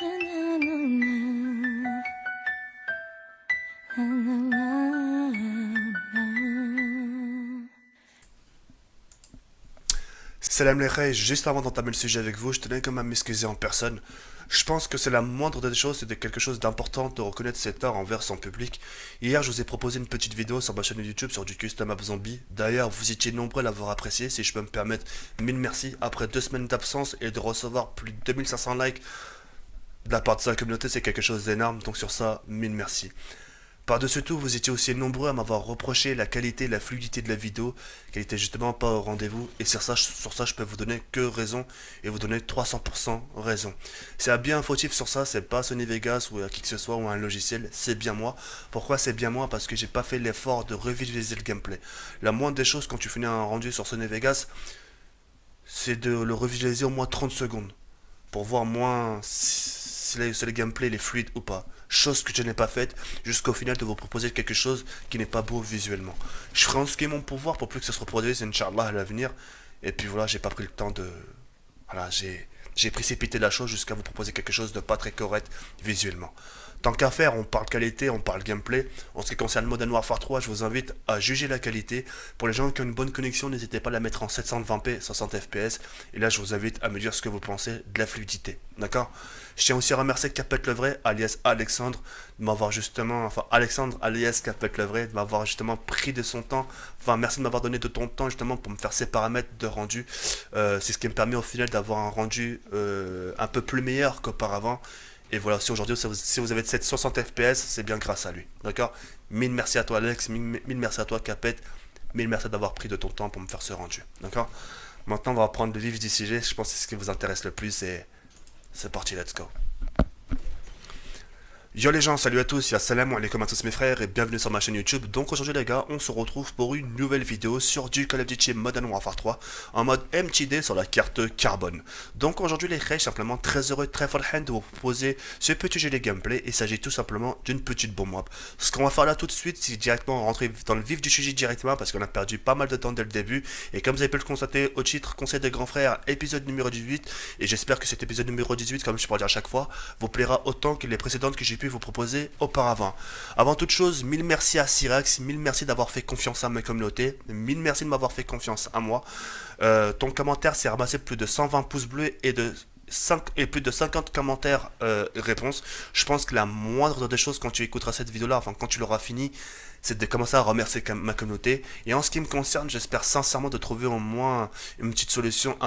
Salam les Reis, juste avant d'entamer le sujet avec vous, je tenais quand même à m'excuser en personne. Je pense que c'est la moindre des choses, c'est quelque chose d'important de reconnaître ses torts envers son public. Hier, je vous ai proposé une petite vidéo sur ma chaîne YouTube sur du custom app zombie. D'ailleurs, vous étiez nombreux à l'avoir apprécié, si je peux me permettre. Mille merci. Après 2 semaines d'absence et de recevoir plus de 2500 likes de la part de sa communauté, c'est quelque chose d'énorme. Donc sur ça, mille merci. Par-dessus tout, vous étiez aussi nombreux à m'avoir reproché la qualité et la fluidité de la vidéo, qu'elle était justement pas au rendez-vous, et sur ça, je peux vous donner que raison, et vous donner 300% raison. C'est un bien fautif sur ça, c'est pas Sony Vegas ou qui que ce soit, ou un logiciel, c'est bien moi. Pourquoi c'est bien moi? Parce que j'ai pas fait l'effort de revisualiser le gameplay. La moindre des choses quand tu finis un rendu sur Sony Vegas, c'est de le revisualiser au moins 30 secondes, pour voir moins si le gameplay est fluide ou pas. Chose que je n'ai pas faite, jusqu'au final de vous proposer quelque chose qui n'est pas beau visuellement. Je ferai en ce qui est mon pouvoir pour plus que ça se reproduise, Inch'Allah, à l'avenir. Et puis voilà, j'ai pas pris le temps de... Voilà, j'ai précipité la chose jusqu'à vous proposer quelque chose de pas très correct visuellement. Tant qu'à faire, on parle qualité, on parle gameplay. En ce qui concerne Modern Warfare 3, je vous invite à juger la qualité. Pour les gens qui ont une bonne connexion, n'hésitez pas à la mettre en 720p, 60 fps. Et là, je vous invite à me dire ce que vous pensez de la fluidité. D'accord? Je tiens aussi à remercier Capet le Vrai, alias Alexandre, de m'avoir justement, enfin Alexandre alias Capet le Vrai, de m'avoir justement pris de son temps. Enfin, merci de m'avoir donné de ton temps justement pour me faire ces paramètres de rendu. C'est ce qui me permet au final d'avoir un rendu un peu plus meilleur qu'auparavant. Et voilà, si aujourd'hui, si vous avez 60 FPS, c'est bien grâce à lui. D'accord? Mille merci à toi, Alex. Mille merci à toi, Capet. Mille merci d'avoir pris de ton temps pour me faire ce rendu. D'accord? Maintenant, on va prendre le vif du sujet. Je pense que c'est ce qui vous intéresse le plus. Et c'est parti, let's go. Yo les gens, salut à tous, salam alaikum à tous mes frères et bienvenue sur ma chaîne YouTube. Donc aujourd'hui les gars, on se retrouve pour une nouvelle vidéo sur du Call of Duty Modern Warfare 3 en mode MTD sur la carte carbone. Donc aujourd'hui les frères, simplement très heureux, très forhan de vous proposer ce petit jeu de gameplay. Il s'agit tout simplement d'une petite bombe web. Ce qu'on va faire là tout de suite, c'est directement rentrer dans le vif du sujet directement parce qu'on a perdu pas mal de temps dès le début. Et comme vous avez pu le constater au titre Conseil des grands frères, épisode numéro 18, et j'espère que cet épisode numéro 18, comme je pourrais dire à chaque fois, vous plaira autant que les précédentes que j'ai pu vous proposer auparavant. Avant toute chose, mille merci à Cyrax, mille merci d'avoir fait confiance à ma communauté, mille merci de m'avoir fait confiance à moi. Ton commentaire s'est ramassé plus de 120 pouces bleus et plus de 50 commentaires réponses. Je pense que la moindre des choses quand tu écouteras cette vidéo là, enfin quand tu l'auras fini, c'est de commencer à remercier ma communauté. Et en ce qui me concerne, j'espère sincèrement de trouver au moins une petite solution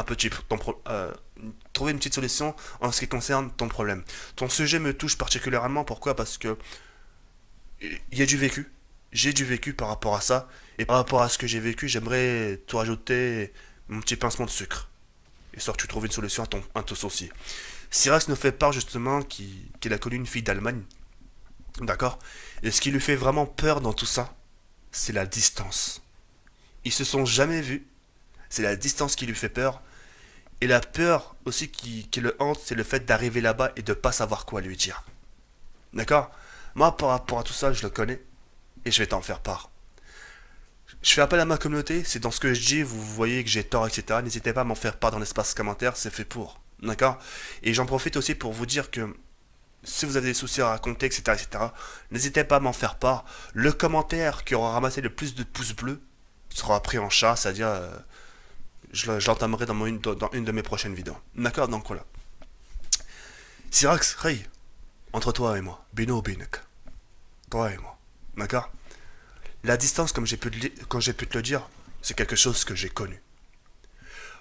trouver une petite solution en ce qui concerne ton problème. Ton sujet me touche particulièrement, pourquoi? Parce que il y a du vécu. J'ai du vécu par rapport à ça. Et par rapport à ce que j'ai vécu, j'aimerais te rajouter mon petit pincement de sucre. Histoire que tu trouves une solution à ton souci. Cyrax nous fait part justement qu'il a connu une fille d'Allemagne. D'accord? Et ce qui lui fait vraiment peur dans tout ça, c'est la distance. Ils se sont jamais vus. C'est la distance qui lui fait peur. Et la peur aussi qui le hante, c'est le fait d'arriver là-bas et de pas savoir quoi lui dire. D'accord? Moi, par rapport à tout ça, je le connais. Et je vais t'en faire part. Je fais appel à ma communauté. C'est dans ce que je dis, vous voyez que j'ai tort, etc. N'hésitez pas à m'en faire part dans l'espace commentaire. C'est fait pour. D'accord? Et j'en profite aussi pour vous dire que si vous avez des soucis à raconter, etc., etc., n'hésitez pas à m'en faire part. Le commentaire qui aura ramassé le plus de pouces bleus sera pris en charge, c'est-à-dire je l'entamerai dans une de mes prochaines vidéos. D'accord? Donc voilà. Cyrax, Ray, entre toi et moi, Bino Binek, toi et moi. D'accord? La distance, comme j'ai pu te le dire, c'est quelque chose que j'ai connu.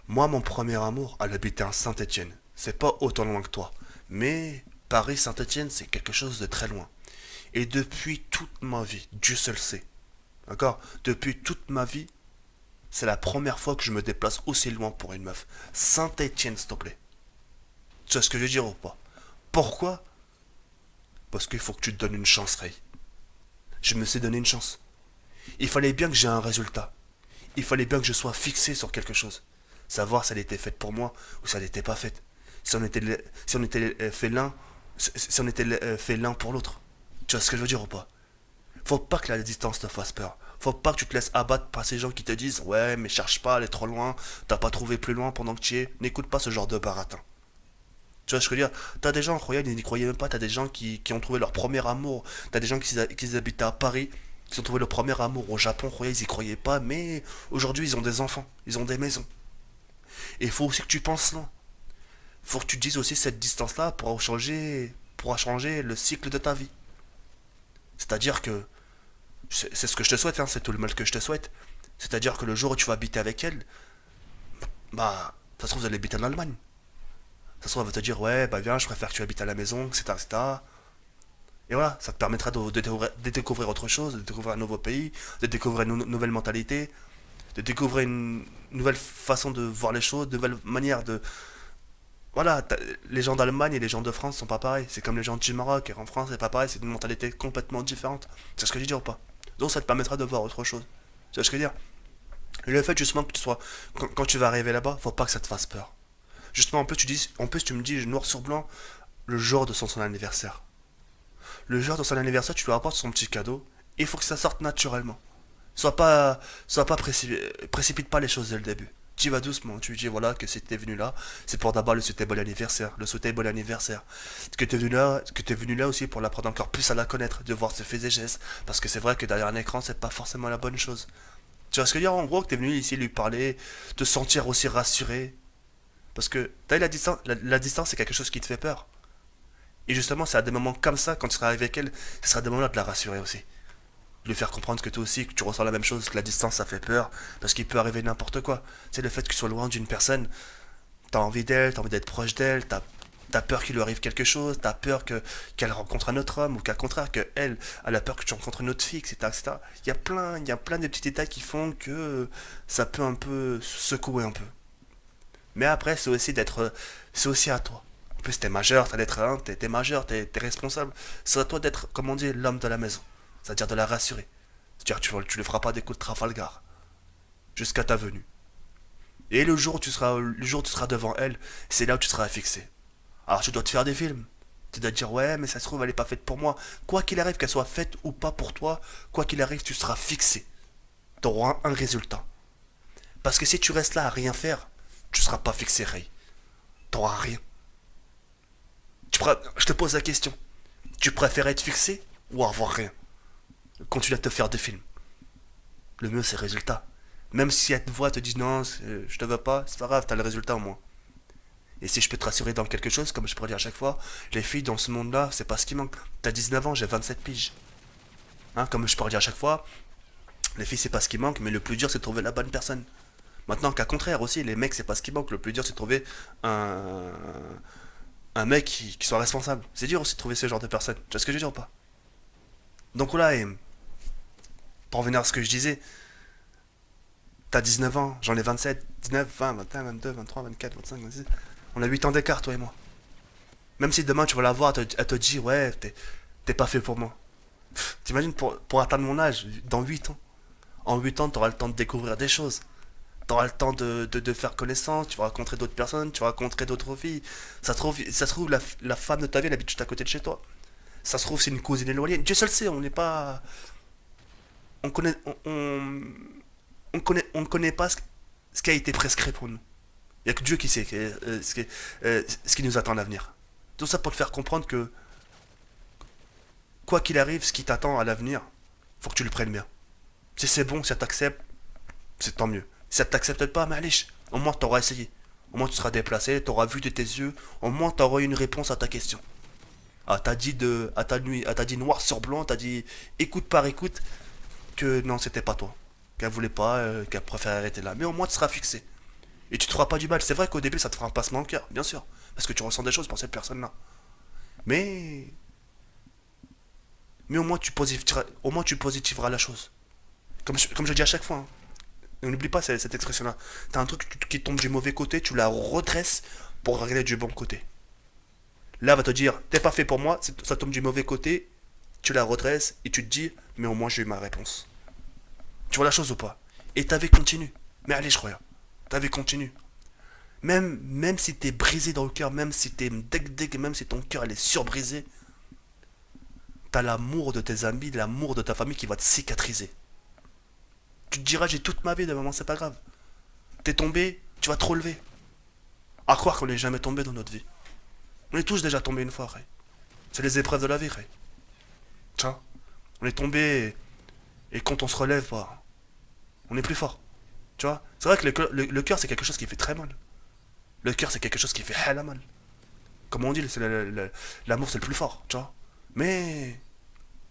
Moi, mon premier amour, elle habitait à Saint-Étienne. C'est pas autant loin que toi. Mais Paris-Saint-Étienne, c'est quelque chose de très loin. Et depuis toute ma vie, Dieu seul sait. D'accord? Depuis toute ma vie, c'est la première fois que je me déplace aussi loin pour une meuf. Saint-Étienne, s'il te plaît. Tu vois ce que je veux dire ou pas? Pourquoi? Parce qu'il faut que tu te donnes une chance, Ray. Je me suis donné une chance. Il fallait bien que j'ai un résultat. Il fallait bien que je sois fixé sur quelque chose. Savoir si elle était faite pour moi ou si elle n'était pas faite. Si on était fait l'un pour l'autre. Tu vois ce que je veux dire ou pas? Faut pas que la distance te fasse peur. Faut pas que tu te laisses abattre par ces gens qui te disent ouais mais cherche pas, elle est trop loin, t'as pas trouvé plus loin pendant que tu y es. N'écoute pas ce genre de baratin. Tu Tu vois ce que je veux dire? T'as des gens, incroyables, ils n'y croyaient même pas. T'as des gens qui ont trouvé leur premier amour. T'as des gens qui habitaient à Paris, qui ont trouvé leur premier amour au Japon, incroyable, ils y croyaient pas. Mais aujourd'hui, ils ont des enfants, ils ont des maisons. Et il faut aussi que tu penses là. Il faut que tu te dises aussi cette distance-là pourra changer le cycle de ta vie. C'est-à-dire que, c'est ce que je te souhaite, hein, c'est tout le mal que je te souhaite. C'est-à-dire que le jour où tu vas habiter avec elle, bah, ça se trouve, vous allez habiter en Allemagne. Ça se trouve, elle va te dire, ouais, bah viens, je préfère que tu habites à la maison, etc. etc. Et voilà, ça te permettra de découvrir autre chose, de découvrir un nouveau pays, de découvrir une nouvelle mentalité, de découvrir une nouvelle façon de voir les choses, de nouvelles manières de... Voilà, les gens d'Allemagne et les gens de France sont pas pareils. C'est comme les gens du Maroc et en France, c'est pas pareil, c'est une mentalité complètement différente. C'est ce que je dis ou pas? Donc ça te permettra de voir autre chose. C'est ce que je veux dire. Et le fait justement que tu sois... Quand tu vas arriver là-bas, faut pas que ça te fasse peur. Justement, en plus tu me dis noir sur blanc, le jour de son anniversaire. Le jour de son anniversaire, tu lui apportes son petit cadeau, et il faut que ça sorte naturellement. Sois pas précipite pas les choses dès le début. Tu vas doucement, tu lui dis voilà que si t'es venu là, c'est pour d'abord le souhaiter bon anniversaire. Que t'es venu là aussi pour l'apprendre encore plus à la connaître, de voir ses faits et gestes, parce que c'est vrai que derrière un écran, c'est pas forcément la bonne chose. Tu vois ce que je veux dire en gros que t'es venu ici lui parler, te sentir aussi rassuré, parce que t'as la distance, la distance c'est quelque chose qui te fait peur. Et justement, c'est à des moments comme ça, quand tu seras avec elle, ce sera des moments-là de la rassurer aussi. De lui faire comprendre que toi aussi, que tu ressens la même chose, que la distance ça fait peur, parce qu'il peut arriver n'importe quoi. C'est le fait que tu sois loin d'une personne, t'as envie d'elle, t'as envie d'être proche d'elle, t'as peur qu'il lui arrive quelque chose, t'as peur qu'elle rencontre un autre homme, ou qu'au contraire, qu'elle, elle a peur que tu rencontres une autre fille, etc. etc. Il y a plein de petits détails qui font que ça peut un peu secouer un peu. Mais après, c'est aussi à toi. En plus, t'es majeur, t'as l'être un, t'es majeur, t'es responsable. C'est à toi d'être, comme on dit, l'homme de la maison. C'est-à-dire de la rassurer. C'est-à-dire que tu ne feras pas des coups de Trafalgar jusqu'à ta venue. Et le jour où tu seras devant elle, c'est là où tu seras fixé. Alors tu dois te faire des films. Tu dois te dire ouais, mais ça se trouve elle est pas faite pour moi. Quoi qu'il arrive, qu'elle soit faite ou pas pour toi, quoi qu'il arrive, tu seras fixé. Tu auras un résultat. Parce que si tu restes là à rien faire, tu seras pas fixé, Ray. T'auras rien. Je te pose la question. Tu préfères être fixé ou avoir rien? Continue à te faire des films. Le mieux, c'est le résultat. Même si elle te voit, te dit non, je te veux pas, c'est pas grave, t'as le résultat au moins. Et si je peux te rassurer dans quelque chose, comme je pourrais dire à chaque fois, les filles dans ce monde-là, c'est pas ce qui manque. T'as 19 ans, j'ai 27 piges. Hein, comme je pourrais dire à chaque fois, les filles, c'est pas ce qui manque, mais le plus dur, c'est de trouver la bonne personne. Maintenant qu'à contraire aussi, les mecs, c'est pas ce qui manque, le plus dur, c'est de trouver un mec qui soit responsable. C'est dur aussi de trouver ce genre de personne. Tu vois ce que je veux dire ou pas? Donc là, pour revenir à ce que je disais, t'as 19 ans, j'en ai 27, 19, 20, 21, 22, 23, 24, 25, 26. On a 8 ans d'écart, toi et moi. Même si demain tu vas la voir, elle te dit, ouais, t'es pas fait pour moi. T'imagines pour atteindre mon âge, dans 8 ans. En 8 ans, t'auras le temps de découvrir des choses. T'auras le temps de faire connaissance, tu vas rencontrer d'autres personnes, tu vas rencontrer d'autres filles. Ça se trouve la femme de ta vie, elle habite juste à côté de chez toi. Ça se trouve, c'est une cousine éloignée. Dieu seul sait, on n'est pas. On connaît. On ne connaît pas ce qui a été prescrit pour nous. Il n'y a que Dieu qui sait ce qui nous attend à l'avenir. Tout ça pour te faire comprendre que, quoi qu'il arrive, ce qui t'attend à l'avenir, faut que tu le prennes bien. Si c'est bon, si ça t'accepte, c'est tant mieux. Si ça t'accepte pas, mais allez, au moins tu auras essayé. Au moins tu seras déplacé, tu auras vu de tes yeux, au moins tu auras eu une réponse à ta question. Ah, t'as dit noir sur blanc, t'as dit écoute par écoute que non, c'était pas toi. Qu'elle voulait pas, qu'elle préférait arrêter là. Mais au moins tu seras fixé. Et tu te feras pas du mal. C'est vrai qu'au début ça te fera un passement au cœur, bien sûr. Parce que tu ressens des choses pour cette personne-là. Mais. Mais au moins tu positiveras la chose. Comme je dis à chaque fois. Hein. Et n'oublie pas cette expression-là. T'as un truc qui tombe du mauvais côté, tu la redresses pour régler du bon côté. Là, va te dire, t'es pas fait pour moi, ça tombe du mauvais côté, tu la redresses et tu te dis, mais au moins j'ai eu ma réponse. Tu vois la chose ou pas? Et ta vie continue. Mais allez, je crois. Ta vie continue. Même si t'es brisé dans le cœur, même si t'es deg, même si ton cœur il est surbrisé, t'as l'amour de tes amis, l'amour de ta famille qui va te cicatriser. Tu te diras, j'ai toute ma vie de maman, c'est pas grave. T'es tombé, tu vas te relever. À croire qu'on n'est jamais tombé dans notre vie. On est tous déjà tombés une fois, frère. C'est les épreuves de la vie, frère. Tu vois. On est tombé et quand on se relève, bah, on est plus fort. Tu vois. C'est vrai que le cœur, c'est quelque chose qui fait très mal. Le cœur, c'est quelque chose qui fait hella mal. Comme on dit, c'est l'amour, c'est le plus fort, tu vois. Mais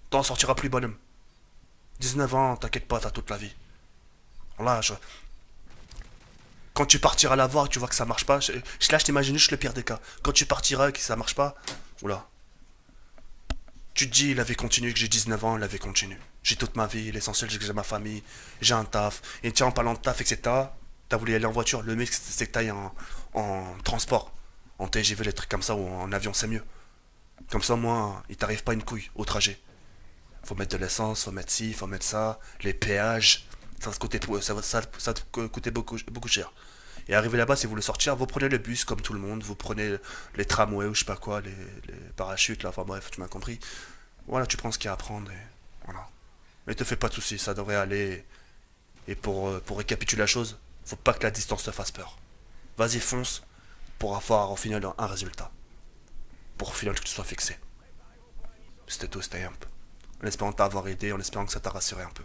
t'en sortiras plus bonhomme. 19 ans, t'inquiète pas, t'as toute la vie. Là, quand tu partiras la voir, tu vois que ça marche pas. Là, je t'imagine juste le pire des cas. Quand tu partiras et que ça marche pas, oula. Tu te dis, la vie continue, que j'ai 19 ans, la vie continue. J'ai toute ma vie, l'essentiel, c'est que j'ai ma famille, j'ai un taf. Et tiens, en parlant de taf, etc., t'as voulu aller en voiture. Le mix, c'est que t'ailles en transport. En TGV, les trucs comme ça, ou en avion, c'est mieux. Comme ça, moi, il t'arrive pas une couille au trajet. Faut mettre de l'essence, faut mettre ci, faut mettre ça, les péages. Ça va te coûter, ça te coûter beaucoup, beaucoup cher. Et arrivé là-bas, si vous voulez sortir, vous prenez le bus comme tout le monde, vous prenez les tramways ou je sais pas quoi, les parachutes là, enfin bref, tu m'as compris. Voilà, tu prends ce qu'il y a à prendre et voilà. Mais te fais pas de soucis, ça devrait aller. Et pour récapituler la chose, faut pas que la distance te fasse peur. Vas-y, fonce pour avoir au final un résultat. Pour au final que tu sois fixé. C'était tout, c'était un peu. En espérant t'avoir aidé, en espérant que ça t'a rassuré un peu.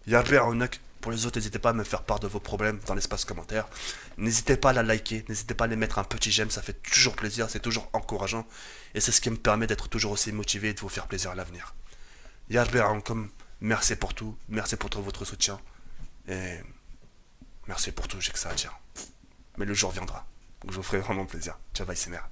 Y'a Ronak. Pour les autres, n'hésitez pas à me faire part de vos problèmes dans l'espace commentaire. N'hésitez pas à la liker, n'hésitez pas à les mettre un petit j'aime, ça fait toujours plaisir, c'est toujours encourageant. Et c'est ce qui me permet d'être toujours aussi motivé et de vous faire plaisir à l'avenir. Y'a comme merci pour tout, merci pour tout votre soutien. Et merci pour tout, j'ai que ça à dire. Mais le jour viendra. Donc je vous ferai vraiment plaisir. Ciao, bye, c'est mère.